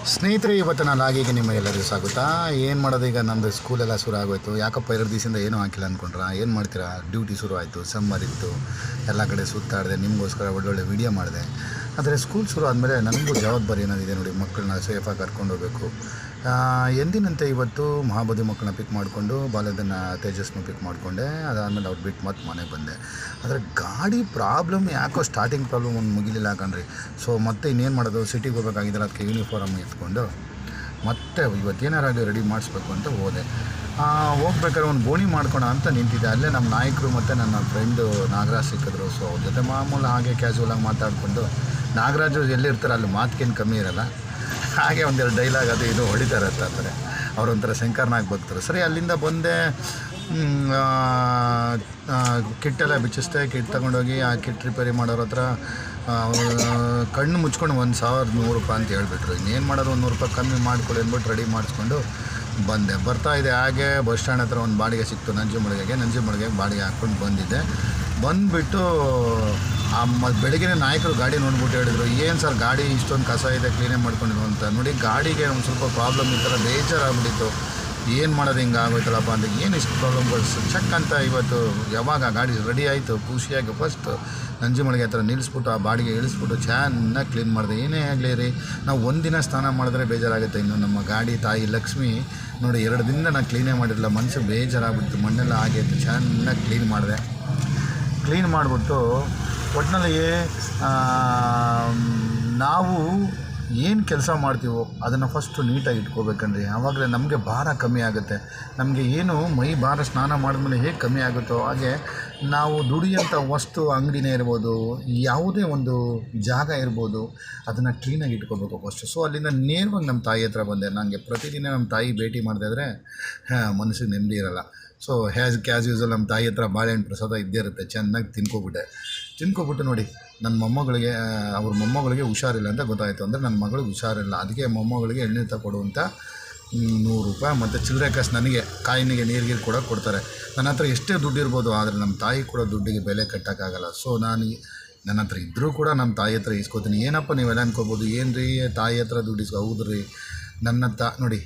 ಸ್ನೇಹಿತರೆ, ಇವತ್ತು ನಾನು ಹಾಗೆ ನಿಮಗೆಲ್ಲರಿಗೂ ಸ್ವಾಗತ. ಏನು ಮಾಡೋದು, ಈಗ ನಮ್ಮದು ಸ್ಕೂಲೆಲ್ಲ ಶುರು ಆಗೋಯ್ತು. ಯಾಕಪ್ಪ 2 ದಿವಸದಿಂದ ಏನೂ ಹಾಕಿಲ್ಲ ಅಂದ್ಕೊಂಡ್ರೆ ಏನು ಮಾಡ್ತೀರಾ, ಡ್ಯೂಟಿ ಶುರು ಆಯಿತು, ಸಮ್ಮರ್ ಇತ್ತು, ಎಲ್ಲ ಕಡೆ ಸುತ್ತಾಡಿದೆ, ನಿಮಗೋಸ್ಕರ ಒಳ್ಳೊಳ್ಳೆ ವೀಡಿಯೋ ಮಾಡಿದೆ. ಆದರೆ ಸ್ಕೂಲ್ ಶುರು ಆದಮೇಲೆ ನನಗೂ ಜವಾಬ್ದಾರಿ ಏನಾಗಿದೆ ನೋಡಿ, ಮಕ್ಕಳನ್ನ ಸೇಫಾಗಿ ಕರ್ಕೊಂಡು ಹೋಗಬೇಕು. ಎಂದಿನಂತೆ ಇವತ್ತು ಮಹಾಬೋಧಿ ಮಕ್ಕಳನ್ನ ಪಿಕ್ ಮಾಡಿಕೊಂಡು ಬಾಲ್ಯದನ್ನು ತೇಜಸ್ನ ಪಿಕ್ ಮಾಡಿಕೊಂಡೆ. ಅದಾದಮೇಲೆ ಅವ್ರು ಬಿಟ್ಟು ಮತ್ತೆ ಮನೆಗೆ ಬಂದೆ. ಆದರೆ ಗಾಡಿ ಪ್ರಾಬ್ಲಮ್ ಯಾಕೋ ಸ್ಟಾರ್ಟಿಂಗ್ ಪ್ರಾಬ್ಲಮ್ ಒಂದು ಮುಗಿಲಿಲ್ಲ ಕಣ್ರಿ. ಸೊ ಮತ್ತೆ ಇನ್ನೇನು ಮಾಡೋದು, ಸಿಟಿಗೆ ಹೋಗ್ಬೇಕಾಗಿದ್ದರೆ ಅದಕ್ಕೆ ಯೂನಿಫಾರ್ಮ್ ಎತ್ಕೊಂಡು ಮತ್ತೆ ಇವತ್ತೇನಾರಾಗಲಿ ರೆಡಿ ಮಾಡಿಸ್ಬೇಕು ಅಂತ ಹೋದೆ. ಹೋಗ್ಬೇಕಾದ್ರೆ ಒಂದು ಬೋಣಿ ಮಾಡ್ಕೊಳ ಅಂತ ನಿಂತಿದ್ದೆ. ಅಲ್ಲೇ ನಮ್ಮ ನಾಯಕರು ಮತ್ತು ನನ್ನ ಫ್ರೆಂಡು ನಾಗರಾಜ್ ಸಿಕ್ಕಿದ್ರು. ಸೊ ಅವ್ರ ಜೊತೆ ಮಾಮೂಲು ಹಾಗೆ ಕ್ಯಾಶುವಲಾಗಿ ಮಾತಾಡಿಕೊಂಡು, ನಾಗರಾಜು ಎಲ್ಲಿರ್ತಾರೆ ಅಲ್ಲಿ ಮಾತಿಗೇನು ಕಮ್ಮಿ ಇರೋಲ್ಲ, ಹಾಗೆ ಒಂದೆರಡು ಡೈಲಾಗ್ ಅದು ಇದು ಹೊಡಿತಾರೆ ಅಂತಾರೆ. ಅವರೊಂಥರ ಶಂಕರ್ನಾಗ್ ಭಕ್ತರು. ಸರಿ, ಅಲ್ಲಿಂದ ಬಂದೆ. ಕಿಟ್ಟೆಲ್ಲ ಬಿಚ್ಚಿಸ್ದೆ. ಕಿಟ್ ತೊಗೊಂಡೋಗಿ ಆ ಕಿಟ್ ರಿಪೇರಿ ಮಾಡೋರ ಹತ್ರ ಕಣ್ಣು ಮುಚ್ಕೊಂಡು 1100 ರೂಪಾಯಿ ಅಂತ ಹೇಳ್ಬಿಟ್ರು. ಇನ್ನೇನು ಮಾಡೋದು, 100 ರೂಪಾಯಿ ಕಮ್ಮಿ ಮಾಡಿಕೊಡಿ ಅಂದ್ಬಿಟ್ಟು ರೆಡಿ ಮಾಡಿಸ್ಕೊಂಡು ಬಂದೆ. ಬರ್ತಾಯಿದ್ದೆ, ಹಾಗೆ ಬಸ್ ಸ್ಟ್ಯಾಂಡ್ ಹತ್ರ ಒಂದು ಬಾಡಿಗೆ ಸಿಕ್ತು, ನಂಜುಮಳಿಗೆಗೆ ಬಾಡಿಗೆ ಹಾಕ್ಕೊಂಡು ಬಂದಿದ್ದೆ. ಬಂದುಬಿಟ್ಟು ಬೆಳಗ್ಗೆ ನಾಯಕರು ಗಾಡಿ ನೋಡ್ಬಿಟ್ಟು ಹೇಳಿದ್ರು, ಏನು ಸರ್ ಗಾಡಿ ಇಷ್ಟೊಂದು ಕಸ ಇದೆ, ಕ್ಲೀನೇ ಮಾಡ್ಕೊಂಡಿದ್ರು ಅಂತ. ನೋಡಿ, ಗಾಡಿಗೆ ಒಂದು ಸ್ವಲ್ಪ ಪ್ರಾಬ್ಲಮ್ ಇತ್ತಲ್ಲ, ಬೇಜಾರಾಗ್ಬಿಟ್ಟಿತ್ತು. ಏನು ಮಾಡೋದು, ಹಿಂಗೆ ಆಗೋಯ್ತಲ್ಲಪ್ಪ ಅಂತ. ಏನು ಇಷ್ಟು ಪ್ರಾಬ್ಲಮ್ಗಳು ಚೆಕ್ ಅಂತ. ಇವತ್ತು ಯಾವಾಗ ಗಾಡಿ ರೆಡಿ ಆಯಿತು, ಖುಷಿಯಾಗಿ ಫಸ್ಟು ನಂಜುಮಳಿಗೆ ಹತ್ರ ನಿಲ್ಲಿಸ್ಬಿಟ್ಟು ಆ ಬಾಡಿಗೆ ಇಳಿಸ್ಬಿಟ್ಟು ಚೆನ್ನಾಗಿ ಕ್ಲೀನ್ ಮಾಡಿದೆ. ಏನೇ ಆಗಲಿ ರೀ, ನಾವು ಒಂದಿನ ಸ್ನಾನ ಮಾಡಿದ್ರೆ ಬೇಜಾರಾಗುತ್ತೆ. ಇನ್ನು ನಮ್ಮ ಗಾಡಿ ತಾಯಿ ಲಕ್ಷ್ಮಿ ನೋಡಿ, 2 ದಿನದಿಂದ ನಾನು ಕ್ಲೀನೇ ಮಾಡಿರಲಿಲ್ಲ, ಮನಸ್ಸು ಬೇಜಾರಾಗ್ಬಿಡ್ತು. ಮಣ್ಣೆಲ್ಲ ಆಗೈತೆ, ಚೆನ್ನಾಗಿ ಕ್ಲೀನ್ ಮಾಡಿದೆ. ಕ್ಲೀನ್ ಮಾಡಿಬಿಟ್ಟು ಒಟ್ಟಿನಲ್ಲಿ ನಾವು ಏನು ಕೆಲಸ ಮಾಡ್ತೀವೋ ಅದನ್ನು ಫಸ್ಟು ನೀಟಾಗಿ ಇಟ್ಕೋಬೇಕಂದ್ರೆ ಆವಾಗಲೇ ನಮಗೆ ಭಾರ ಕಮ್ಮಿ ಆಗುತ್ತೆ. ನಮಗೆ ಏನು ಮೈ ಭಾರ ಸ್ನಾನ ಮಾಡಿದ್ಮೇಲೆ ಹೇಗೆ ಕಮ್ಮಿ ಆಗುತ್ತೋ ಹಾಗೆ ನಾವು ದುಡಿಯೋಂಥ ವಸ್ತು, ಅಂಗಡಿನೇ ಇರ್ಬೋದು, ಯಾವುದೇ ಒಂದು ಜಾಗ ಇರ್ಬೋದು, ಅದನ್ನು ಕ್ಲೀನಾಗಿ ಇಟ್ಕೋಬೇಕು ಫಸ್ಟು. ಸೊ ಅಲ್ಲಿಂದ ನೇರವಾಗಿ ನಮ್ಮ ತಾಯಿ ಹತ್ರ ಬಂದೆ. ನನಗೆ ಪ್ರತಿದಿನ ನಮ್ಮ ತಾಯಿ ಭೇಟಿ ಮಾಡಿದ್ರೆ ಮನಸ್ಸಿಗೆ ನೆಮ್ಮದಿ ಇರೋಲ್ಲ. ಸೊ ಕ್ಯಾಸ್ ಯೂಸಲ್ ನಮ್ಮ ತಾಯಿ ಹತ್ರ ಬಾಳೆಹಣ್ಣು ಪ್ರಸಾದ ಇದ್ದೇ ಇರುತ್ತೆ. ಚೆನ್ನಾಗಿ ತಿನ್ಕೊಬಿಟ್ಟು ನೋಡಿ, ನನ್ನ ಅವ್ರ ಮೊಮ್ಮಗಳಿಗೆ ಹುಷಾರಿಲ್ಲ ಅಂತ ಗೊತ್ತಾಯಿತು. ಅಂದರೆ ನನ್ನ ಮಗಳಿಗೆ ಹುಷಾರಿಲ್ಲ, ಅದಕ್ಕೆ ಮೊಮ್ಮಗಳಿಗೆ ಎಣ್ಣೆ ತಗೊಡುವಂಥ 100 ರೂಪಾಯಿ ಮತ್ತು ಚಿಲ್ಲರೆ ಕಾಸು ನನಗೆ ಕಾಯಿನಿಗೆ ನೀರಿಗೆ ಕೊಡ್ತಾರೆ. ನನ್ನ ಹತ್ರ ಎಷ್ಟೇ ದುಡ್ಡು ಇರ್ಬೋದು, ಆದರೆ ನಮ್ಮ ತಾಯಿ ಕೂಡ ದುಡ್ಡಿಗೆ ಬೆಲೆ ಕಟ್ಟೋಕ್ಕಾಗಲ್ಲ. ಸೊ ನನ್ನ ಹತ್ರ ಇದ್ದರೂ ಕೂಡ ನಮ್ಮ ತಾಯಿ ಹತ್ರ ಇಸ್ಕೋತೀನಿ. ಏನಪ್ಪ ನೀವೆಲ್ಲ ಅನ್ಕೋಬೋದು, ಏನು ರೀ ತಾಯಿ ಹತ್ರ ದುಡ್ಡು ಹೌದು ರೀ, ನನ್ನ ನೋಡಿ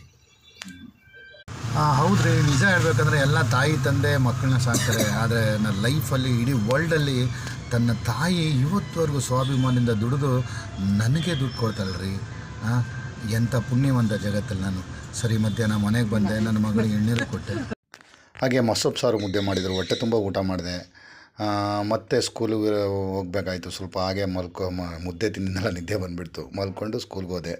ಹೌದು ರೀ, ನಿಜ ಹೇಳ್ಬೇಕಂದ್ರೆ ಎಲ್ಲ ತಾಯಿ ತಂದೆ ಮಕ್ಕಳನ್ನ ಸಾಕ್ತಾರೆ. ಆದರೆ ನನ್ನ ಲೈಫಲ್ಲಿ ಇಡೀ ವರ್ಲ್ಡಲ್ಲಿ ತನ್ನ ತಾಯಿ ಇವತ್ತುವರೆಗೂ ಸ್ವಾಭಿಮಾನದಿಂದ ದುಡಿದು ನನಗೆ ದುಡ್ಡು ಕೊಡ್ತಾಳೆ ರೀ. ಎಂಥ ಪುಣ್ಯವಂತ ಜಗತ್ತಲ್ಲಿ ನಾನು. ಸರಿ, ಮಧ್ಯಾಹ್ನ ಮನೆಗೆ ಬಂದೆ, ನನ್ನ ಮಗಳಿಗೆ ಎಣ್ಣೀರು ಕೊಟ್ಟೆ. ಹಾಗೆ ಮಸೊಪ್ಪು ಸಾರು ಮುದ್ದೆ ಮಾಡಿದರು, ಹೊಟ್ಟೆ ತುಂಬ ಊಟ ಮಾಡಿದೆ. ಮತ್ತು ಸ್ಕೂಲಿಗೆ ಹೋಗ್ಬೇಕಾಯ್ತು. ಸ್ವಲ್ಪ ಹಾಗೆ ಮುದ್ದೆ ತಿಂದಿನೆಲ್ಲ ನಿದ್ದೆ ಬಂದುಬಿಡ್ತು. ಮಲ್ಕೊಂಡು ಸ್ಕೂಲ್ಗೆ ಹೋದೆ.